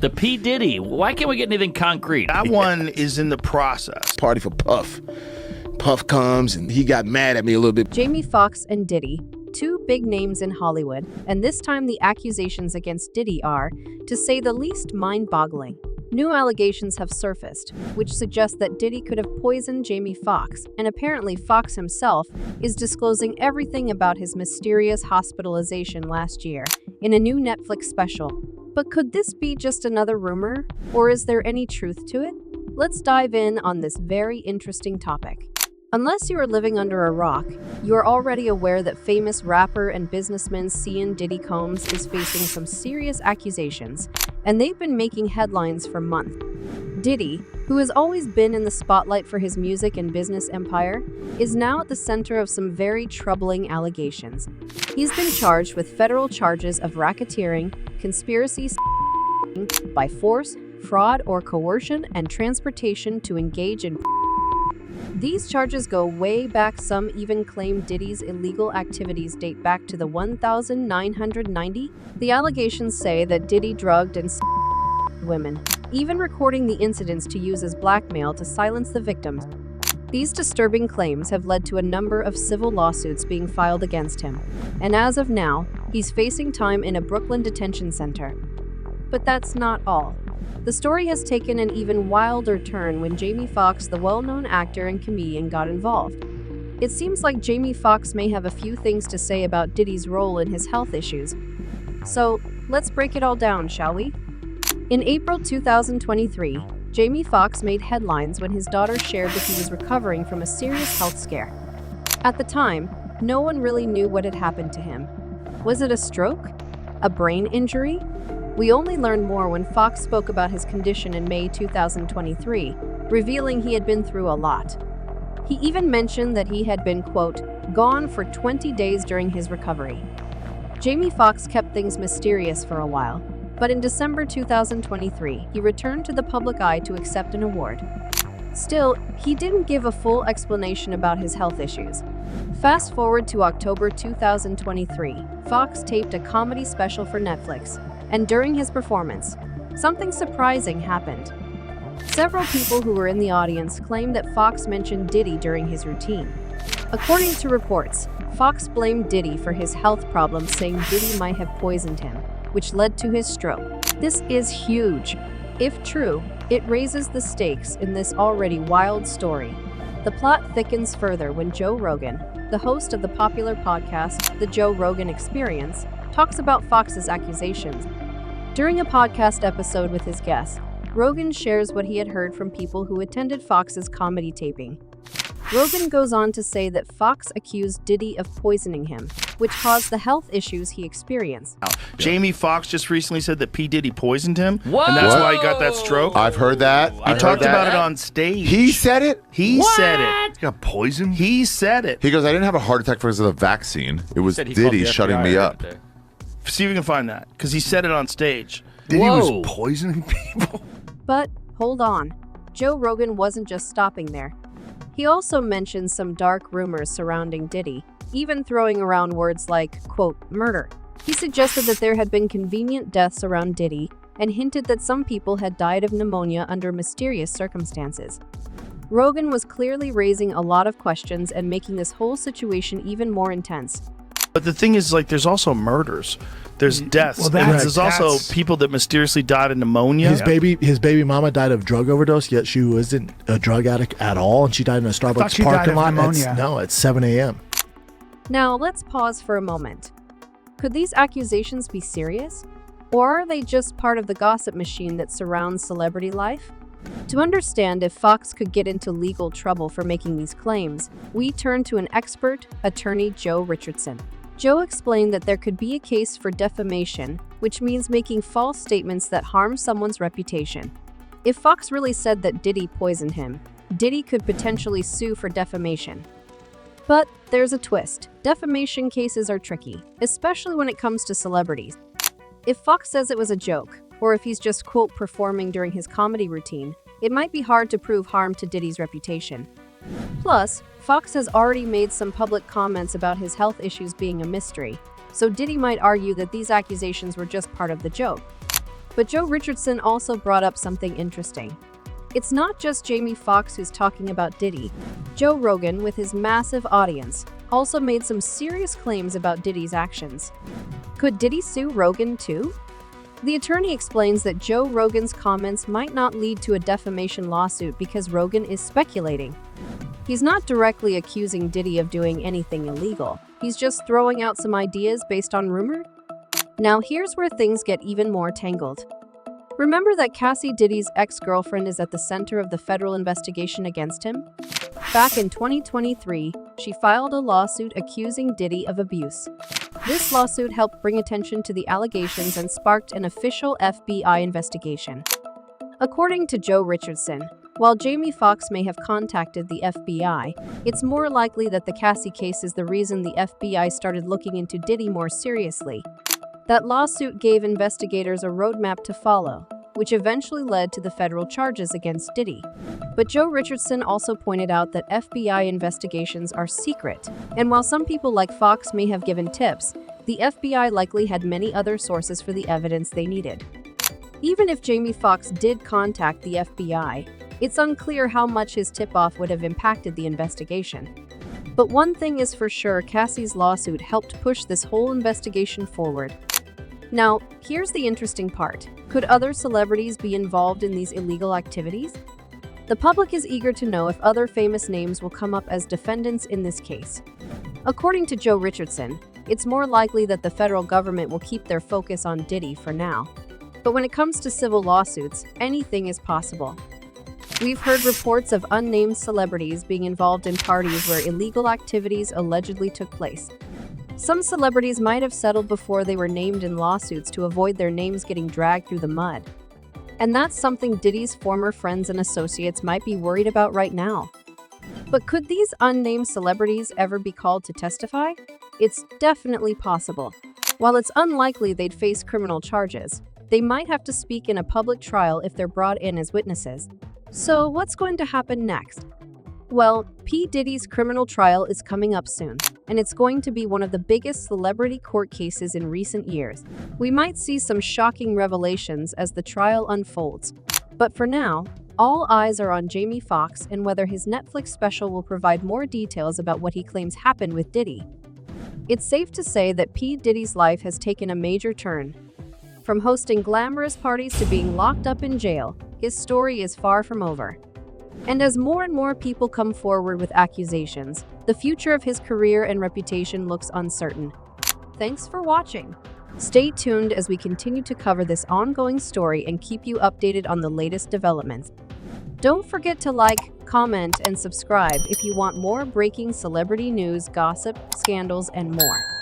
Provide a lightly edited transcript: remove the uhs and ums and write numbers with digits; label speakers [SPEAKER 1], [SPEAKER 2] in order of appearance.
[SPEAKER 1] The P. Diddy. Why can't we get anything concrete?
[SPEAKER 2] That one is in the process.
[SPEAKER 3] Party for Puff. Puff comes and he got mad at me a little bit.
[SPEAKER 4] Jamie Foxx and Diddy, two big names in Hollywood, and this time the accusations against Diddy are, to say the least, mind-boggling. New allegations have surfaced, which suggest that Diddy could have poisoned Jamie Foxx, and apparently Foxx himself is disclosing everything about his mysterious hospitalization last year in a new Netflix special. But could this be just another rumor, or is there any truth to it? Let's dive in on this very interesting topic. Unless you are living under a rock, you are already aware that famous rapper and businessman Sean Diddy Combs is facing some serious accusations, and they've been making headlines for months. Diddy, who has always been in the spotlight for his music and business empire, is now at the center of some very troubling allegations. He's been charged with federal charges of racketeering, conspiracy by force, fraud or coercion, and transportation to engage in. These charges go way back. Some even claim Diddy's illegal activities date back to the 1990s. The allegations say that Diddy drugged and women, even recording the incidents to use as blackmail to silence the victims. These disturbing claims have led to a number of civil lawsuits being filed against him, and as of now, he's facing time in a Brooklyn detention center. But that's not all. The story has taken an even wilder turn when Jamie Foxx, the well-known actor and comedian, got involved. It seems like Jamie Foxx may have a few things to say about Diddy's role in his health issues. So, let's break it all down, shall we? In April 2023, Jamie Foxx made headlines when his daughter shared that he was recovering from a serious health scare. At the time, no one really knew what had happened to him. Was it a stroke? A brain injury? We only learned more when Foxx spoke about his condition in May 2023, revealing he had been through a lot. He even mentioned that he had been, quote, gone for 20 days during his recovery. Jamie Foxx kept things mysterious for a while, but in December 2023, he returned to the public eye to accept an award. Still, he didn't give a full explanation about his health issues. Fast forward to October 2023, Foxx taped a comedy special for Netflix, and during his performance, something surprising happened. Several people who were in the audience claimed that Foxx mentioned Diddy during his routine. According to reports, Foxx blamed Diddy for his health problems, saying Diddy might have poisoned him, which led to his stroke. This is huge. If true, it raises the stakes in this already wild story. The plot thickens further when Joe Rogan, the host of the popular podcast, The Joe Rogan Experience, talks about Foxx's accusations. During a podcast episode with his guests, Rogan shares what he had heard from people who attended Foxx's comedy taping. Rogan goes on to say that Foxx accused Diddy of poisoning him, which caused the health issues he experienced.
[SPEAKER 2] Jamie Foxx just recently said that P. Diddy poisoned him,
[SPEAKER 1] Whoa!
[SPEAKER 2] and that's why he got that stroke.
[SPEAKER 3] I've heard that.
[SPEAKER 2] He talked about it on stage.
[SPEAKER 3] He said it?
[SPEAKER 2] He said it.
[SPEAKER 5] He got poisoned?
[SPEAKER 2] He said it.
[SPEAKER 3] He goes, I didn't have a heart attack because of the vaccine. It was
[SPEAKER 1] Said he called
[SPEAKER 3] Diddy
[SPEAKER 1] the
[SPEAKER 3] shutting
[SPEAKER 1] FBI
[SPEAKER 3] me
[SPEAKER 1] the
[SPEAKER 3] up.
[SPEAKER 1] other day.
[SPEAKER 2] See if we can find that, because he said it on stage.
[SPEAKER 5] Diddy
[SPEAKER 1] Whoa.
[SPEAKER 5] was poisoning people?
[SPEAKER 4] But hold on, Joe Rogan wasn't just stopping there. He also mentioned some dark rumors surrounding Diddy, even throwing around words like, quote, murder. He suggested that there had been convenient deaths around Diddy and hinted that some people had died of pneumonia under mysterious circumstances. Rogan was clearly raising a lot of questions and making this whole situation even more intense.
[SPEAKER 2] But the thing is, like, there's also murders. There's deaths.
[SPEAKER 6] Well,
[SPEAKER 2] and
[SPEAKER 6] that's-
[SPEAKER 2] there's also people that mysteriously died of pneumonia.
[SPEAKER 6] His baby mama died of drug overdose, yet she wasn't a drug addict at all, and she died in a
[SPEAKER 7] thought
[SPEAKER 6] Starbucks
[SPEAKER 7] she died
[SPEAKER 6] parking
[SPEAKER 7] of
[SPEAKER 6] lot.
[SPEAKER 7] pneumonia.
[SPEAKER 6] It's 7 a.m.
[SPEAKER 4] Now, let's pause for a moment. Could these accusations be serious? Or are they just part of the gossip machine that surrounds celebrity life? To understand if Foxx could get into legal trouble for making these claims, we turn to an expert, attorney Joe Richardson. Joe explained that there could be a case for defamation, which means making false statements that harm someone's reputation. If Foxx really said that Diddy poisoned him, Diddy could potentially sue for defamation. But there's a twist. Defamation cases are tricky, especially when it comes to celebrities. If Foxx says it was a joke, or if he's just, quote, performing during his comedy routine, it might be hard to prove harm to Diddy's reputation. Plus, Foxx has already made some public comments about his health issues being a mystery, so Diddy might argue that these accusations were just part of the joke. But Joe Richardson also brought up something interesting. It's not just Jamie Foxx who's talking about Diddy. Joe Rogan, with his massive audience, also made some serious claims about Diddy's actions. Could Diddy sue Rogan too? The attorney explains that Joe Rogan's comments might not lead to a defamation lawsuit because Rogan is speculating. He's not directly accusing Diddy of doing anything illegal. He's just throwing out some ideas based on rumor. Now here's where things get even more tangled. Remember that Cassie Diddy's ex-girlfriend is at the center of the federal investigation against him? Back in 2023, she filed a lawsuit accusing Diddy of abuse. This lawsuit helped bring attention to the allegations and sparked an official FBI investigation. According to Joe Richardson, while Jamie Foxx may have contacted the FBI, it's more likely that the Cassie case is the reason the FBI started looking into Diddy more seriously. That lawsuit gave investigators a roadmap to follow, which eventually led to the federal charges against Diddy. But Joe Richardson also pointed out that FBI investigations are secret, and while some people like Fox may have given tips, the FBI likely had many other sources for the evidence they needed. Even if Jamie Foxx did contact the FBI, it's unclear how much his tip-off would have impacted the investigation. But one thing is for sure, Cassie's lawsuit helped push this whole investigation forward. Now, here's the interesting part. Could other celebrities be involved in these illegal activities? The public is eager to know if other famous names will come up as defendants in this case. According to Joe Richardson, it's more likely that the federal government will keep their focus on Diddy for now. But when it comes to civil lawsuits, anything is possible. We've heard reports of unnamed celebrities being involved in parties where illegal activities allegedly took place. Some celebrities might have settled before they were named in lawsuits to avoid their names getting dragged through the mud. And that's something Diddy's former friends and associates might be worried about right now. But could these unnamed celebrities ever be called to testify? It's definitely possible. While it's unlikely they'd face criminal charges, they might have to speak in a public trial if they're brought in as witnesses. So what's going to happen next? Well, P. Diddy's criminal trial is coming up soon, and it's going to be one of the biggest celebrity court cases in recent years. We might see some shocking revelations as the trial unfolds. But for now, all eyes are on Jamie Foxx and whether his Netflix special will provide more details about what he claims happened with Diddy. It's safe to say that P. Diddy's life has taken a major turn. From hosting glamorous parties to being locked up in jail, his story is far from over. And as more and more people come forward with accusations, the future of his career and reputation looks uncertain. Thanks for watching. Stay tuned as we continue to cover this ongoing story and keep you updated on the latest developments. Don't forget to like, comment, and subscribe if you want more breaking celebrity news, gossip, scandals, and more.